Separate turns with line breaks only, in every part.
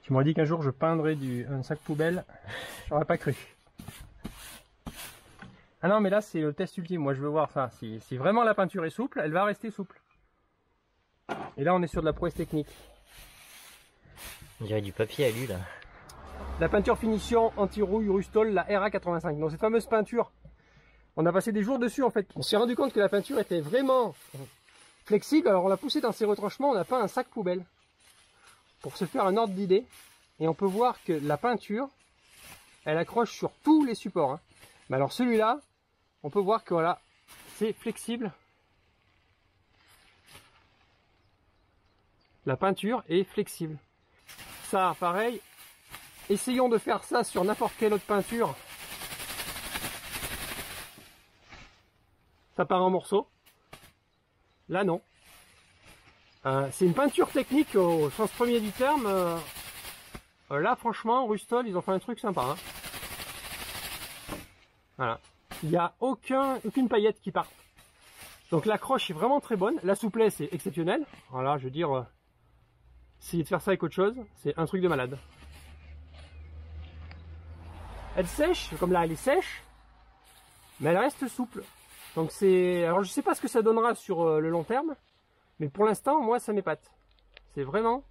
Tu m'aurais dit qu'un jour je peindrais un sac poubelle, j'aurais pas cru. Ah non mais là c'est le test ultime, moi je veux voir ça. Si vraiment la peinture est souple, elle va rester souple. Et là on est sur de la prouesse technique.
On dirait du papier alu là.
La peinture finition anti-rouille Rustol, la RA85. Donc cette fameuse peinture, on a passé des jours dessus en fait. On s'est rendu compte que la peinture était vraiment flexible, alors on l'a poussé dans ses retranchements, on a peint un sac poubelle. Pour se faire un ordre d'idée. Et on peut voir que la peinture, elle accroche sur tous les supports. Hein. Mais alors celui-là, on peut voir que voilà, c'est flexible. La peinture est flexible. Ça, pareil, essayons de faire ça sur n'importe quelle autre peinture. Ça part en morceaux. Là, non. C'est une peinture technique au sens premier du terme. Là, franchement, Rustol, ils ont fait un truc sympa. Hein. Voilà. Il n'y a aucune paillette qui part. Donc l'accroche est vraiment très bonne. La souplesse est exceptionnelle. Voilà, je veux dire, essayer de faire ça avec autre chose, c'est un truc de malade. Elle sèche, comme là, elle est sèche, mais elle reste souple. Donc c'est, alors je sais pas ce que ça donnera sur le long terme. Mais pour l'instant, moi, ça m'épate. C'est vraiment...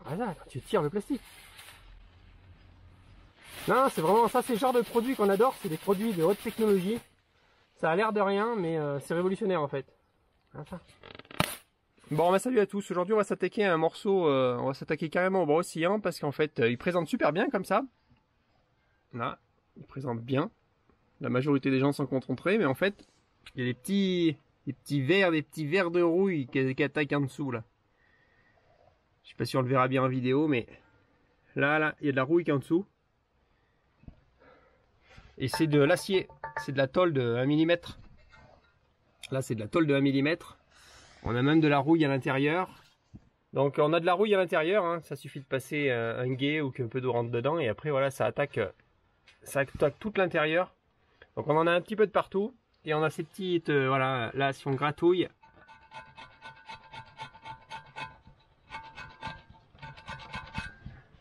Voilà, quand tu tires le plastique. Non, c'est vraiment ça, c'est le genre de produit qu'on adore. C'est des produits de haute technologie. Ça a l'air de rien, mais c'est révolutionnaire en fait. Enfin. Bon, bah, salut à tous. Aujourd'hui, on va s'attaquer à un morceau. On va s'attaquer carrément au bras oscillant parce qu'en fait, il présente super bien comme ça. Là, il présente bien. La majorité des gens s'en contenterait, mais en fait, il y a des petits verres de rouille qui attaquent en dessous là. Je sais pas si on le verra bien en vidéo, mais là, il y a de la rouille qui est en dessous. Et c'est de l'acier, c'est de la tôle de 1 mm. Là, c'est de la tôle de 1 mm. On a même de la rouille à l'intérieur. Donc, on a de la rouille à l'intérieur. Hein. Ça suffit de passer un guet ou qu'un peu d'eau rentre dedans. Et après, voilà, ça attaque tout l'intérieur. Donc, on en a un petit peu de partout. Et on a ces petites, voilà, là, si on gratouille.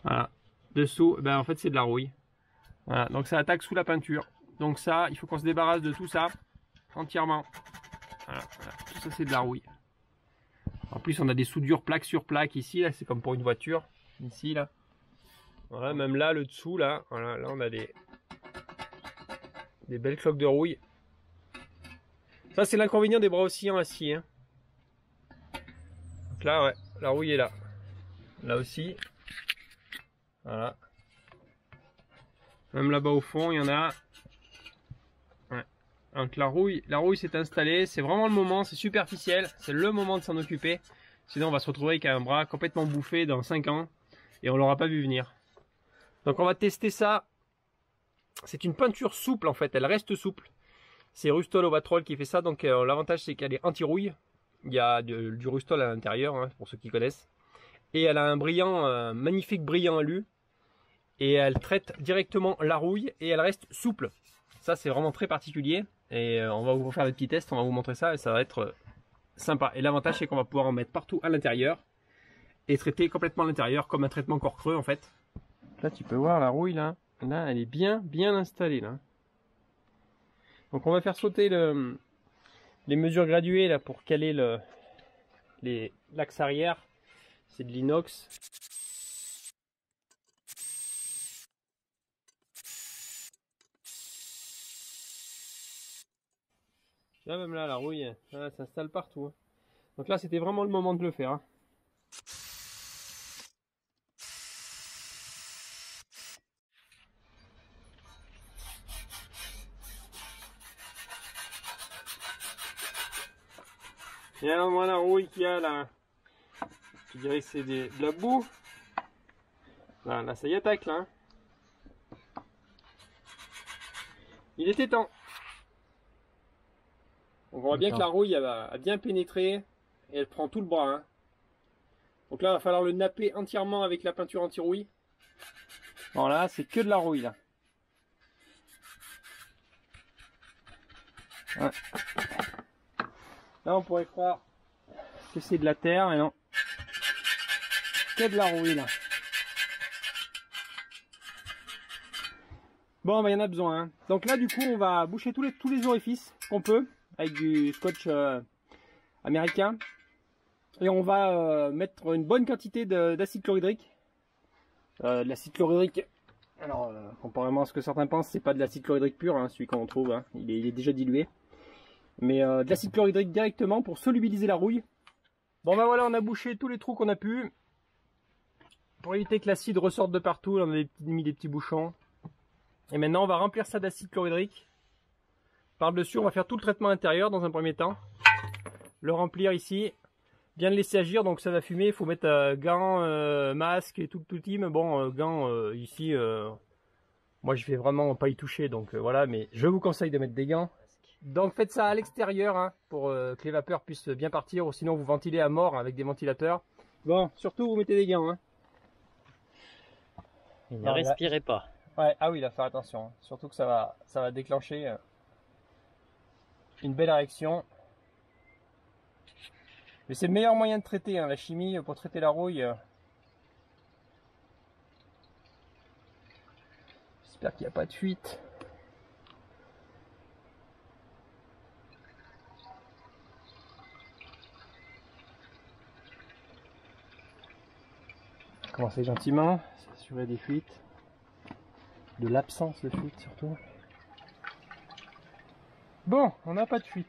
Voilà, dessous, ben en fait c'est de la rouille. Voilà, donc ça attaque sous la peinture. Donc ça, il faut qu'on se débarrasse de tout ça, entièrement. Voilà, tout ça c'est de la rouille. En plus on a des soudures plaque sur plaque ici, là, c'est comme pour une voiture. Ici, là. Voilà, même là, le dessous, là, voilà, là on a des belles cloques de rouille. Ça, c'est l'inconvénient des bras oscillants acier. Hein. Donc là, ouais, la rouille est là. Là aussi. Voilà. Même là-bas au fond, il y en a. Ouais. Donc la rouille s'est installée. C'est vraiment le moment, c'est superficiel. C'est le moment de s'en occuper. Sinon, on va se retrouver avec un bras complètement bouffé dans 5 ans. Et on l'aura pas vu venir. Donc on va tester ça. C'est une peinture souple en fait, elle reste souple. C'est Rustol Ovatrol qui fait ça, donc l'avantage c'est qu'elle est anti-rouille. Il y a du Rustol à l'intérieur, hein, pour ceux qui connaissent. Et elle a un brillant, magnifique brillant alu. Et elle traite directement la rouille et elle reste souple. Ça c'est vraiment très particulier. Et on va vous faire des petits tests, on va vous montrer ça et ça va être sympa. Et l'avantage c'est qu'on va pouvoir en mettre partout à l'intérieur. Et traiter complètement l'intérieur comme un traitement corps creux en fait. Là tu peux voir la rouille là. Là elle est bien installée là. Donc on va faire sauter les mesures graduées là pour caler l'axe arrière. C'est de l'inox. Là même là la rouille, ça s'installe partout. Hein. Donc là c'était vraiment le moment de le faire. Hein. Et alors moi la rouille qu'il y a là, je dirais que c'est de la boue. Là ça y attaque là. Hein. Il était temps. On voit bien que la rouille elle a bien pénétré et elle prend tout le bras. Hein. Donc là il va falloir le napper entièrement avec la peinture anti-rouille. Bon là c'est que de la rouille là. Ouais. Là on pourrait croire que c'est de la terre, mais non. Que de la rouille là. Bon, bah, il y en a besoin. Hein. Donc là, du coup, on va boucher tous les orifices qu'on peut avec du scotch américain. Et on va mettre une bonne quantité d'acide chlorhydrique. L'acide chlorhydrique, alors comparément à ce que certains pensent, c'est pas de l'acide chlorhydrique pur, hein, celui qu'on trouve, hein, il est déjà dilué. Mais de l'acide chlorhydrique directement pour solubiliser la rouille. Bon, bah voilà, on a bouché tous les trous qu'on a pu. Pour éviter que l'acide ressorte de partout, on a mis des petits bouchons. Et maintenant, on va remplir ça d'acide chlorhydrique. Par-dessus, on va faire tout le traitement intérieur dans un premier temps. Le remplir ici. Bien le laisser agir, donc ça va fumer. Il faut mettre gants, masque et tout le team. Bon, gants ici, moi je vais vraiment pas y toucher, donc voilà. Mais je vous conseille de mettre des gants. Donc faites ça à l'extérieur hein, pour que les vapeurs puissent bien partir. Ou sinon, vous ventilez à mort avec des ventilateurs. Bon, surtout vous mettez des gants. Hein.
Et ne respirez pas.
Ouais, ah oui, il va faire attention. Surtout que ça va déclencher une belle érection. Mais c'est le meilleur moyen de traiter, hein, la chimie, pour traiter la rouille. J'espère qu'il n'y a pas de fuite. Commencer gentiment, s'assurer des fuites. De l'absence de fuite surtout. Bon, on n'a pas de fuite.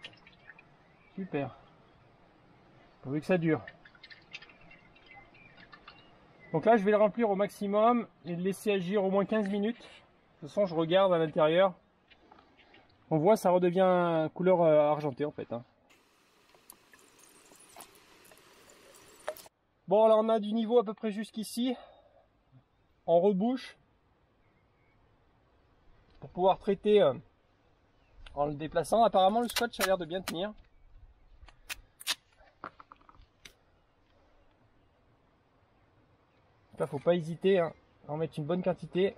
Super. Pourvu que ça dure. Donc là, je vais le remplir au maximum et le laisser agir au moins 15 minutes. De toute façon, je regarde à l'intérieur. On voit, ça redevient couleur argentée en fait. Hein. Bon, là, on a du niveau à peu près jusqu'ici. On rebouche. Pour pouvoir traiter en le déplaçant. Apparemment, le scotch a l'air de bien tenir. Là, faut pas hésiter hein, à en mettre une bonne quantité.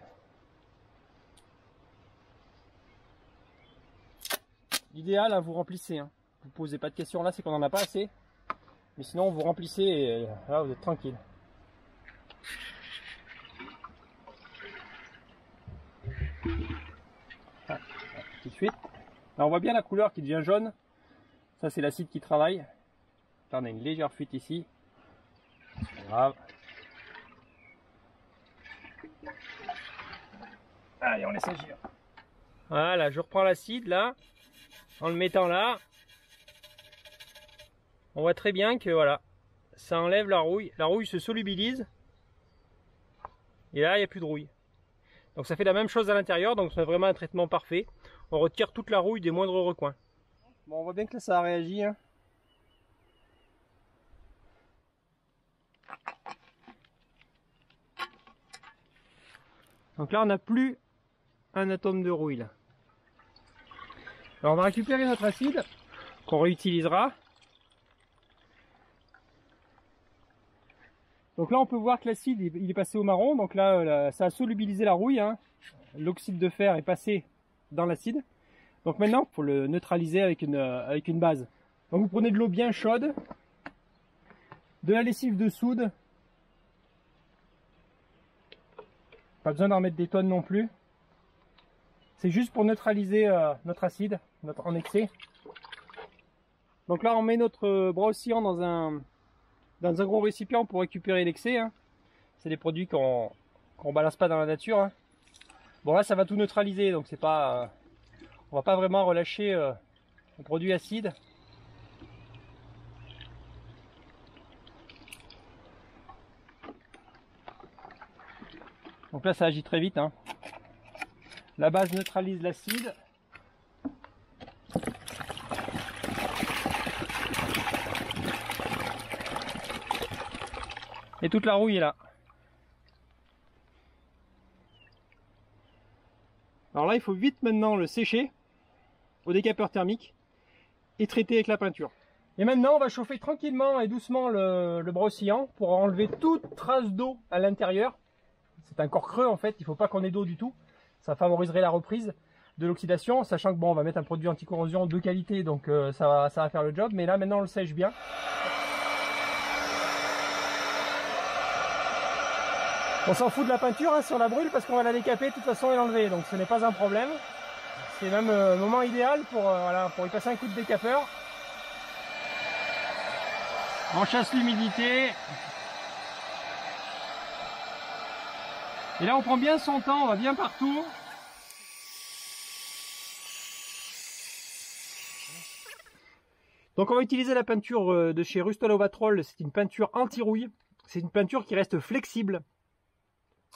L'idéal, hein, vous remplissez. Hein. Vous posez pas de questions là, c'est qu'on en a pas assez. Mais sinon, vous remplissez et là, vous êtes tranquille. Ah, petite fuite. Là, on voit bien la couleur qui devient jaune. Ça, c'est l'acide qui travaille. Là, on a une légère fuite ici. C'est pas grave. Allez, on laisse agir. Voilà, je reprends l'acide là, en le mettant là. On voit très bien que voilà, ça enlève la rouille. La rouille se solubilise. Et là, il n'y a plus de rouille. Donc ça fait la même chose à l'intérieur, donc c'est vraiment un traitement parfait. On retire toute la rouille des moindres recoins. Bon, on voit bien que là, ça a réagi. Hein. Donc là, on n'a plus un atome de rouille là. Alors on va récupérer notre acide qu'on réutilisera. Donc là on peut voir que l'acide il est passé au marron, donc là ça a solubilisé la rouille, hein. L'oxyde de fer est passé dans l'acide. Donc maintenant il faut le neutraliser avec une base. Donc vous prenez de l'eau bien chaude, de la lessive de soude. Pas besoin d'en mettre des tonnes non plus. C'est juste pour neutraliser notre acide en excès. Donc là on met notre brossillon dans un gros récipient pour récupérer l'excès. Hein. C'est des produits qu'on balance pas dans la nature. Hein. Bon là ça va tout neutraliser, donc c'est pas, on va pas vraiment relâcher le produit acide. Donc là ça agit très vite. Hein. La base neutralise l'acide. Et toute la rouille est là. Alors là, il faut vite maintenant le sécher au décapeur thermique et traiter avec la peinture. Et maintenant, on va chauffer tranquillement et doucement le brossillon pour enlever toute trace d'eau à l'intérieur. C'est un corps creux en fait, il ne faut pas qu'on ait d'eau du tout. Ça favoriserait la reprise de l'oxydation, sachant que bon, on va mettre un produit anti-corrosion de qualité, donc ça va faire le job. Mais là, maintenant, on le sèche bien. On s'en fout de la peinture hein, si on la brûle parce qu'on va la décaper de toute façon et l'enlever, donc ce n'est pas un problème. C'est même le moment idéal pour, voilà, pour y passer un coup de décapeur. On chasse l'humidité. Et là on prend bien son temps, on va bien partout. Donc on va utiliser la peinture de chez Rustol Ovatrol, c'est une peinture anti-rouille. C'est une peinture qui reste flexible.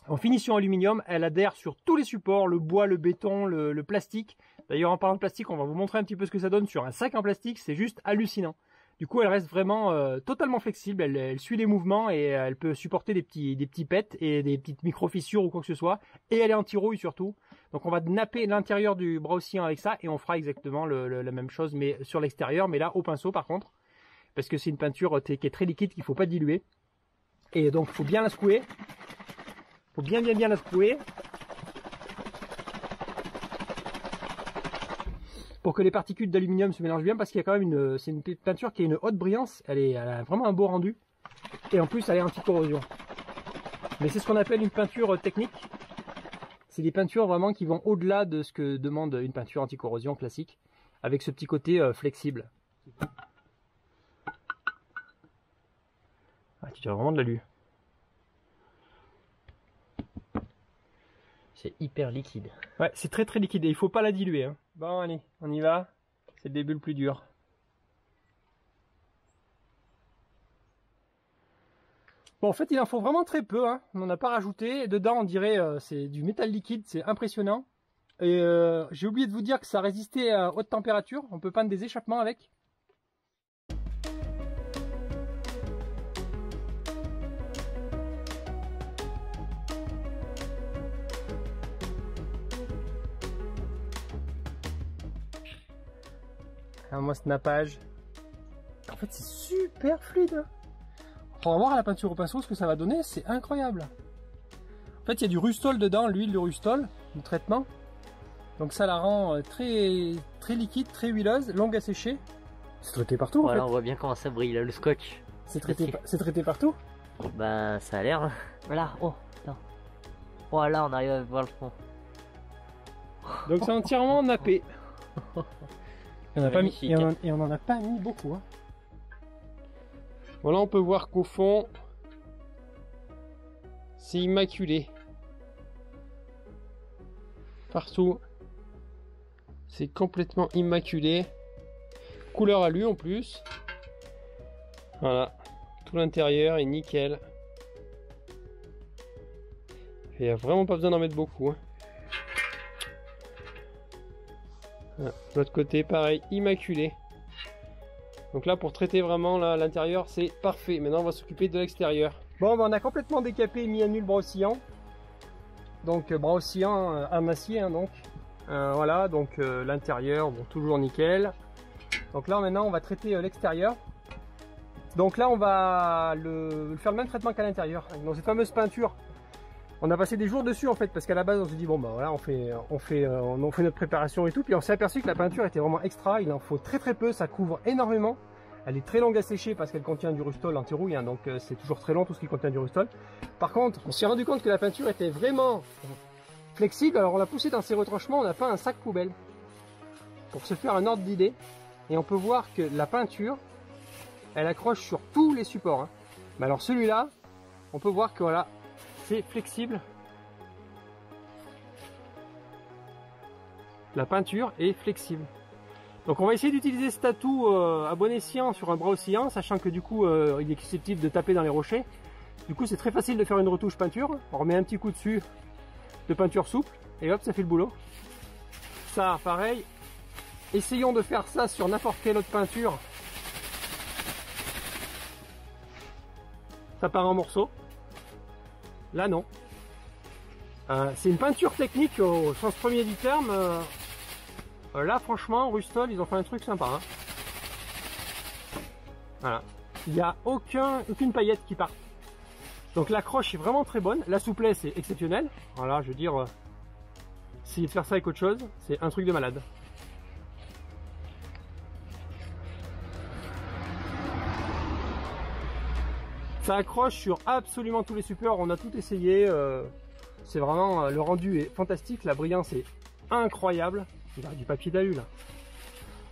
En finition aluminium, elle adhère sur tous les supports, le bois, le béton, le plastique. D'ailleurs en parlant de plastique, on va vous montrer un petit peu ce que ça donne sur un sac en plastique, c'est juste hallucinant. Du coup elle reste vraiment totalement flexible, elle suit les mouvements et elle peut supporter des petits pets et des petites micro-fissures ou quoi que ce soit. Et elle est anti-rouille surtout. Donc on va napper l'intérieur du bras oscillant avec ça et on fera exactement la même chose mais sur l'extérieur, mais là au pinceau par contre. Parce que c'est une peinture qui est très liquide qu'il ne faut pas diluer. Et donc il faut bien la secouer. Il faut bien la secouer. Pour que les particules d'aluminium se mélangent bien parce qu'il y a quand même c'est une peinture qui a une haute brillance. Elle a vraiment un beau rendu. Et en plus elle est anti-corrosion. Mais c'est ce qu'on appelle une peinture technique. C'est des peintures vraiment qui vont au-delà de ce que demande une peinture anti-corrosion classique. Avec ce petit côté flexible. Ah, tu tires vraiment de l'alu.
C'est hyper liquide.
Ouais, c'est très liquide et il faut pas la diluer. Hein. Bon, allez, on y va. C'est le début le plus dur. Bon, en fait, il en faut vraiment très peu. Hein. On n'en a pas rajouté. Dedans, on dirait c'est du métal liquide. C'est impressionnant. Et j'ai oublié de vous dire que ça résistait à haute température. On peut peindre des échappements avec. Un mois snappage. En fait c'est super fluide. Hein. On va voir à la peinture au pinceau ce que ça va donner, c'est incroyable. En fait il y a du Rustol dedans, l'huile de Rustol, du traitement. Donc ça la rend très liquide, très huileuse, longue à sécher. C'est traité partout
voilà,
en fait.
On voit bien comment ça brille là, le scotch.
C'est traité partout.
Ben ça a l'air. Voilà, oh putain. Voilà, on arrive à voir le fond.
Donc c'est entièrement nappé. On n'en a pas mis beaucoup. Hein. Voilà, on peut voir qu'au fond, c'est immaculé. Partout, c'est complètement immaculé. Couleur alu en plus. Voilà, tout l'intérieur est nickel. Il n'y a vraiment pas besoin d'en mettre beaucoup. Hein. Voilà. De l'autre côté, pareil, immaculé. Donc là, pour traiter vraiment l'intérieur, c'est parfait. Maintenant, on va s'occuper de l'extérieur. Bon, ben, on a complètement décapé et mis à nu le bras oscillant. Donc, bras oscillant en acier, hein, donc. Voilà, donc l'intérieur, bon, toujours nickel. Donc là, maintenant, on va traiter l'extérieur. Donc là, on va faire le même traitement qu'à l'intérieur. Donc cette fameuse peinture. On a passé des jours dessus en fait parce qu'à la base on se dit bon bah voilà on fait notre préparation et tout, puis on s'est aperçu que la peinture était vraiment extra, il en faut très peu, ça couvre énormément, elle est très longue à sécher parce qu'elle contient du Rustol anti-rouille, hein, donc c'est toujours très long tout ce qui contient du Rustol. Par contre on s'est rendu compte que la peinture était vraiment flexible, alors on l'a poussé dans ses retranchements, on a fait un sac poubelle pour se faire un ordre d'idée et on peut voir que la peinture elle accroche sur tous les supports. Hein. Mais alors celui-là on peut voir que voilà, c'est flexible. La peinture est flexible. Donc on va essayer d'utiliser cet atout à bon escient sur un bras oscillant, sachant que du coup il est susceptible de taper dans les rochers. Du coup c'est très facile de faire une retouche peinture. On remet un petit coup dessus de peinture souple et hop ça fait le boulot. Ça pareil, essayons de faire ça sur n'importe quelle autre peinture. Ça part en morceaux. Là non. C'est une peinture technique au sens premier du terme. Là franchement Rustol ils ont fait un truc sympa. Hein. Voilà. Il n'y a aucune paillette qui part. Donc l'accroche est vraiment très bonne. La souplesse est exceptionnelle. Voilà, je veux dire, essayer de faire ça avec autre chose, c'est un truc de malade. Ça accroche sur absolument tous les supports, on a tout essayé. C'est vraiment, le rendu est fantastique, la brillance est incroyable. Il a du papier d'alu là.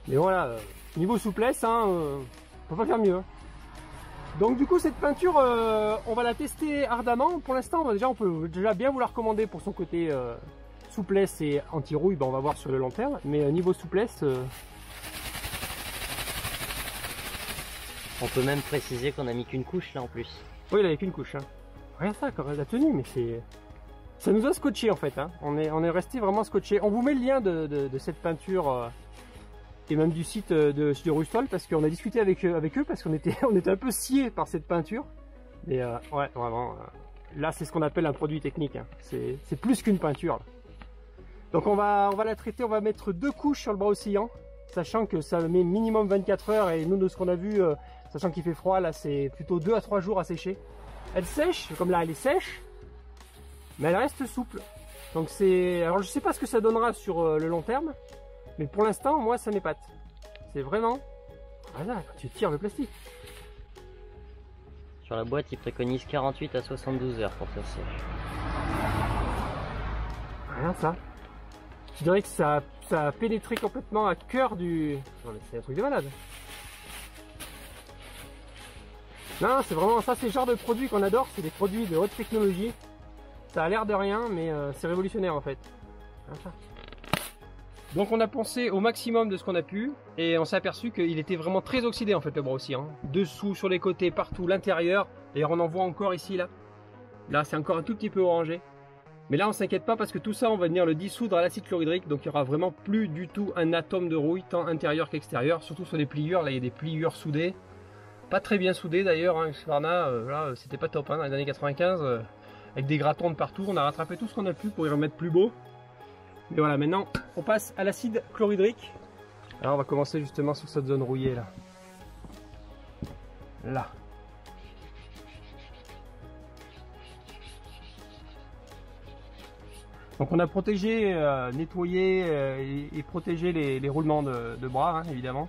Mais voilà, niveau souplesse, hein, on peut pas faire mieux. Hein. Donc du coup cette peinture, on va la tester ardemment. Pour l'instant, on peut déjà bien vous la recommander pour son côté souplesse et anti-rouille. Ben, on va voir sur le long terme. Mais niveau souplesse...
On peut même préciser qu'on a mis qu'une couche là en plus.
Oui, il avait qu'une couche. Hein. Regarde ça, quand même, la tenue, mais c'est... Ça nous a scotché en fait. Hein. On est resté vraiment scotché. On vous met le lien de cette peinture et même du site de Rustol parce qu'on a discuté avec eux parce qu'on était, on était un peu sciés par cette peinture. Mais ouais, vraiment, là c'est ce qu'on appelle un produit technique. Hein. C'est plus qu'une peinture. Là. Donc on va la traiter, on va mettre 2 couches sur le bras oscillant, sachant que ça met minimum 24 heures et nous de ce qu'on a vu, sachant qu'il fait froid, là c'est plutôt 2 à 3 jours à sécher. Elle sèche, comme là elle est sèche, mais elle reste souple. Donc c'est, alors je sais pas ce que ça donnera sur le long terme, mais pour l'instant moi ça m'épate. C'est vraiment, voilà, quand tu tires le plastique.
Sur la boîte il préconise 48 à 72 heures pour que ça sèche.
Rien ça. Je dirais que ça a pénétré complètement à cœur du... C'est un truc de malade. Non, c'est vraiment ça, c'est le genre de produit qu'on adore, c'est des produits de haute technologie. Ça a l'air de rien, mais c'est révolutionnaire en fait. Enfin. Donc on a pensé au maximum de ce qu'on a pu, et on s'est aperçu qu'il était vraiment très oxydé en fait le bras aussi. Hein. Dessous, sur les côtés, partout, l'intérieur. D'ailleurs on en voit encore ici, là. Là c'est encore un tout petit peu orangé. Mais là on s'inquiète pas parce que tout ça on va venir le dissoudre à l'acide chlorhydrique, donc il y aura vraiment plus du tout un atome de rouille, tant intérieur qu'extérieur, surtout sur les pliures. Là il y a des pliures soudées, pas très bien soudées d'ailleurs, hein, Husqvarna, là c'était pas top hein, dans les années 95, avec des gratons de partout. On a rattrapé tout ce qu'on a pu pour y remettre plus beau. Mais voilà, maintenant on passe à l'acide chlorhydrique. Alors on va commencer justement sur cette zone rouillée là. Là. Donc on a protégé, nettoyé et protégé les roulements de bras, hein, évidemment.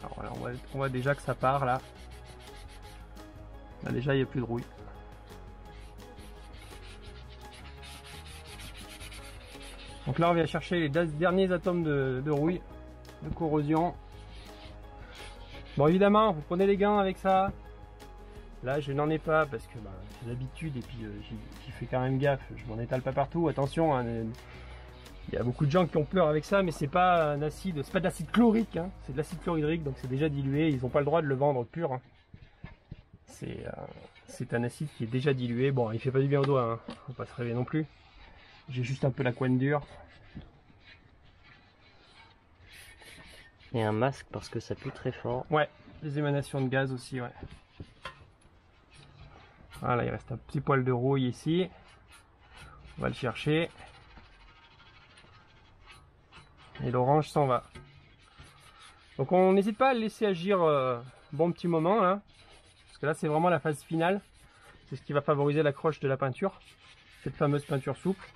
Alors voilà, on voit déjà que ça part là. Là déjà il n'y a plus de rouille. Donc là on vient chercher les derniers atomes de rouille, de corrosion. Bon évidemment, vous prenez les gants avec ça. Là je n'en ai pas parce que bah, c'est l'habitude et puis j'y fais quand même gaffe, je m'en étale pas partout, attention, hein, il y a beaucoup de gens qui ont peur avec ça, mais c'est pas un acide, c'est pas de l'acide chlorique, hein, c'est de l'acide chlorhydrique, donc c'est déjà dilué, ils n'ont pas le droit de le vendre pur. Hein. C'est un acide qui est déjà dilué, bon il fait pas du bien au doigt, hein, faut pas se rêver non plus. J'ai juste un peu la coine dure.
Et un masque parce que ça pue très fort.
Ouais, les émanations de gaz aussi, ouais. Voilà, il reste un petit poil de rouille ici. On va le chercher. Et l'orange s'en va. Donc on n'hésite pas à le laisser agir bon petit moment là. Parce que là c'est vraiment la phase finale. C'est ce qui va favoriser l'accroche de la peinture. Cette fameuse peinture souple.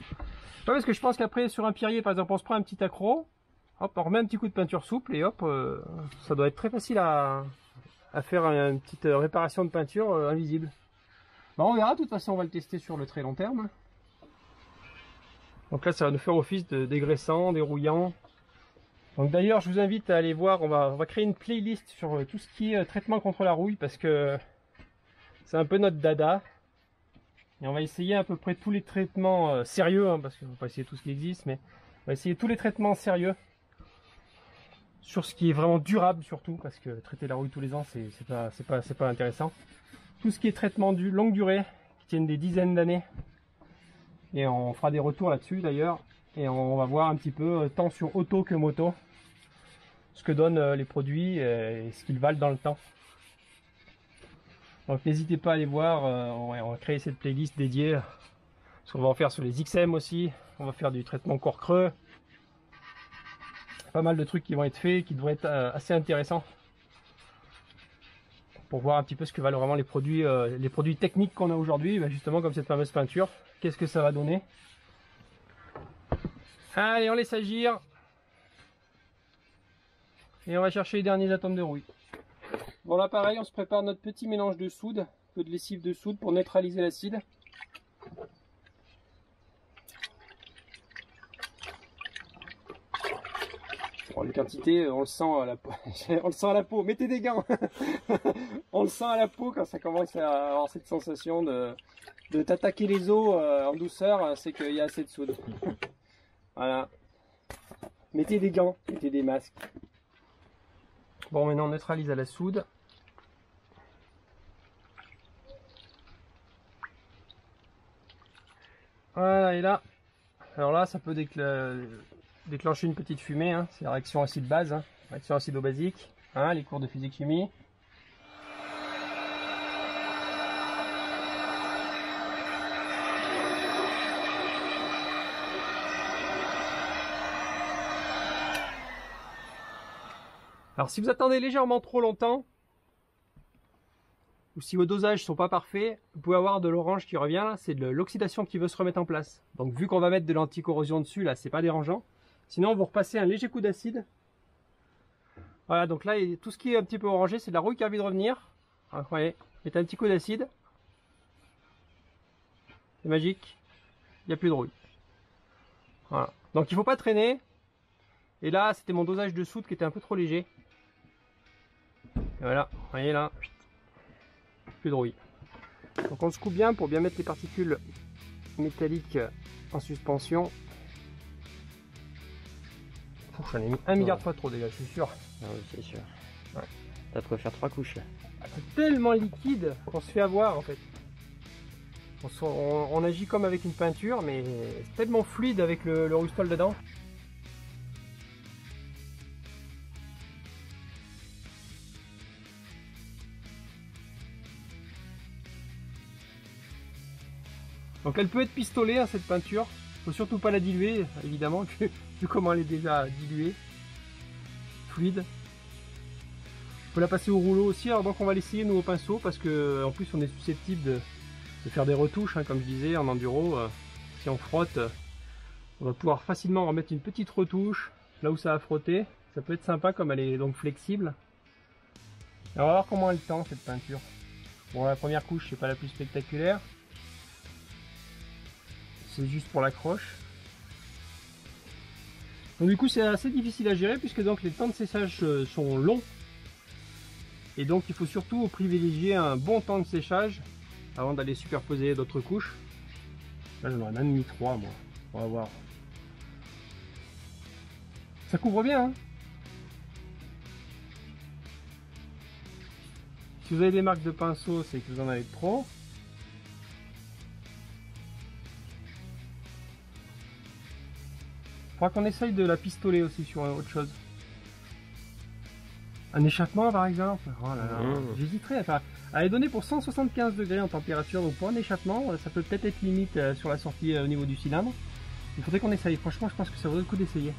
Ouais, parce que je pense qu'après sur un pierrier par exemple on se prend un petit accro. Hop, on remet un petit coup de peinture souple et hop, ça doit être très facile à faire une petite réparation de peinture invisible. Bon, on verra, de toute façon on va le tester sur le très long terme. Donc là ça va nous faire office de dégraissant, dérouillant. Donc d'ailleurs je vous invite à aller voir, on va créer une playlist sur tout ce qui est traitement contre la rouille parce que c'est un peu notre dada. Et on va essayer à peu près tous les traitements sérieux, hein, parce qu'on va pas essayer tout ce qui existe, mais on va essayer tous les traitements sérieux. Sur ce qui est vraiment durable surtout, parce que traiter la rouille tous les ans c'est pas intéressant. Tout ce qui est traitement longue durée, qui tiennent des dizaines d'années. Et on fera des retours là-dessus d'ailleurs. Et on va voir un petit peu, tant sur auto que moto, ce que donnent les produits et ce qu'ils valent dans le temps. Donc n'hésitez pas à aller voir, on va créer cette playlist dédiée. Parce qu'on va en faire sur les XM aussi, on va faire du traitement corps creux. Pas mal de trucs qui vont être faits, qui devraient être assez intéressants. Pour voir un petit peu ce que valent vraiment les produits techniques qu'on a aujourd'hui, justement comme cette fameuse peinture. Qu'est-ce que ça va donner? Allez, on laisse agir. Et on va chercher les derniers atomes de rouille. Bon là pareil, on se prépare notre petit mélange de soude, un peu de lessive de soude pour neutraliser l'acide. Bon, les quantités, on le sent à la peau. On le sent à la peau. Mettez des gants. On le sent à la peau quand ça commence à avoir cette sensation de t'attaquer les os en douceur, c'est qu'il y a assez de soude. Voilà. Mettez des gants, mettez des masques. Bon, maintenant on neutralise à la soude. Voilà, et là, alors là, ça peut déclencher une petite fumée, hein. C'est la réaction acide-base, hein. Réaction acido-basique, hein, les cours de physique-chimie. Alors si vous attendez légèrement trop longtemps, ou si vos dosages sont pas parfaits, vous pouvez avoir de l'orange qui revient là, c'est de l'oxydation qui veut se remettre en place. Donc vu qu'on va mettre de l'anti-corrosion dessus là, c'est pas dérangeant. Sinon vous repassez un léger coup d'acide. Voilà, donc là tout ce qui est un petit peu orangé, c'est de la rouille qui a envie de revenir. Alors, vous voyez, mettez un petit coup d'acide. C'est magique, il n'y a plus de rouille. Voilà. Donc il faut pas traîner. Et là, c'était mon dosage de soude qui était un peu trop léger. Et voilà, vous voyez là, plus de rouille. Donc on se coupe bien pour bien mettre les particules métalliques en suspension. J'en ai mis 1 milliard de fois trop déjà, je suis sûr.
Ah oui, c'est sûr.
Ouais.
T'as de quoi faire 3 couches là.
C'est tellement liquide qu'on se fait avoir en fait. On agit comme avec une peinture, mais c'est tellement fluide avec le Rustol dedans. Donc elle peut être pistolée hein, cette peinture. Faut surtout pas la diluer, évidemment, vu comment elle est déjà diluée. Fluide. Faut la passer au rouleau aussi, alors donc on va l'essayer nous au pinceau parce que en plus on est susceptible de faire des retouches, hein, comme je disais en enduro. Si on frotte, on va pouvoir facilement remettre une petite retouche là où ça a frotté. Ça peut être sympa comme elle est donc flexible. Alors, on va voir comment elle tend cette peinture. Bon, la première couche c'est pas la plus spectaculaire. C'est juste pour l'accroche. Donc du coup c'est assez difficile à gérer puisque donc les temps de séchage sont longs. Et donc il faut surtout privilégier un bon temps de séchage avant d'aller superposer d'autres couches. Là j'en aurais même mis 3 moi. On va voir. Ça couvre bien hein. Si vous avez des marques de pinceau, c'est que vous en avez trop. Il faudra qu'on essaye de la pistoler aussi sur autre chose. Un échappement par exemple. Oh là là. J'hésiterais à faire. Elle est donnée pour 175 degrés en température, donc pour un échappement, ça peut peut-être être limite sur la sortie au niveau du cylindre. Il faudrait qu'on essaye. Franchement, je pense que ça vaut le coup d'essayer.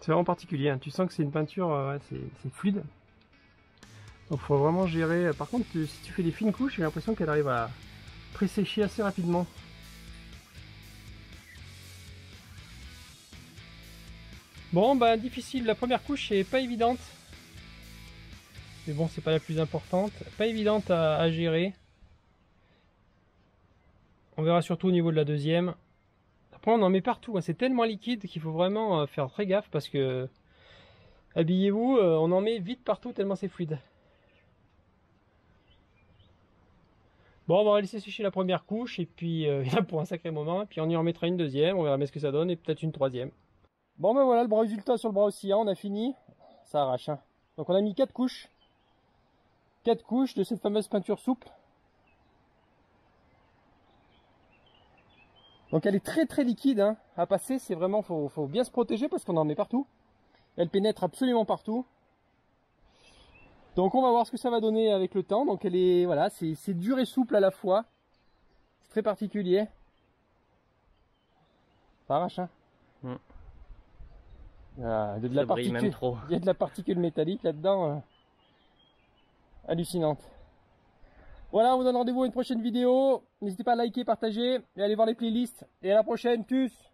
C'est vraiment particulier, hein. Tu sens que c'est une peinture, ouais, c'est fluide. Donc il faut vraiment gérer. Par contre, si tu fais des fines couches, j'ai l'impression qu'elle arrive à pré-sécher assez rapidement. Bon, bah difficile. La première couche est pas évidente. Mais bon, c'est pas la plus importante. Pas évidente à gérer. On verra surtout au niveau de la deuxième. Après, on en met partout, hein. C'est tellement liquide qu'il faut vraiment faire très gaffe parce que, habillez-vous, on en met vite partout tellement c'est fluide. Bon, on va laisser sécher la première couche et puis il y en a pour un sacré moment. Et puis on y en mettra une deuxième, on verra bien ce que ça donne et peut-être une troisième. Bon ben voilà le bras résultat sur le bras oscillant, on a fini. Ça arrache, hein. Donc on a mis 4 couches. 4 couches de cette fameuse peinture souple. Donc elle est très liquide hein, à passer, c'est vraiment, faut bien se protéger parce qu'on en met partout. Elle pénètre absolument partout. Donc on va voir ce que ça va donner avec le temps. Donc elle est, voilà, c'est dur et souple à la fois. C'est très particulier. Ça arrache hein. Il y a de la particule, même trop. Il y a de la particule métallique là-dedans. Hallucinante. Voilà, on vous donne rendez-vous à une prochaine vidéo. N'hésitez pas à liker, partager et aller voir les playlists. Et à la prochaine, tchuss!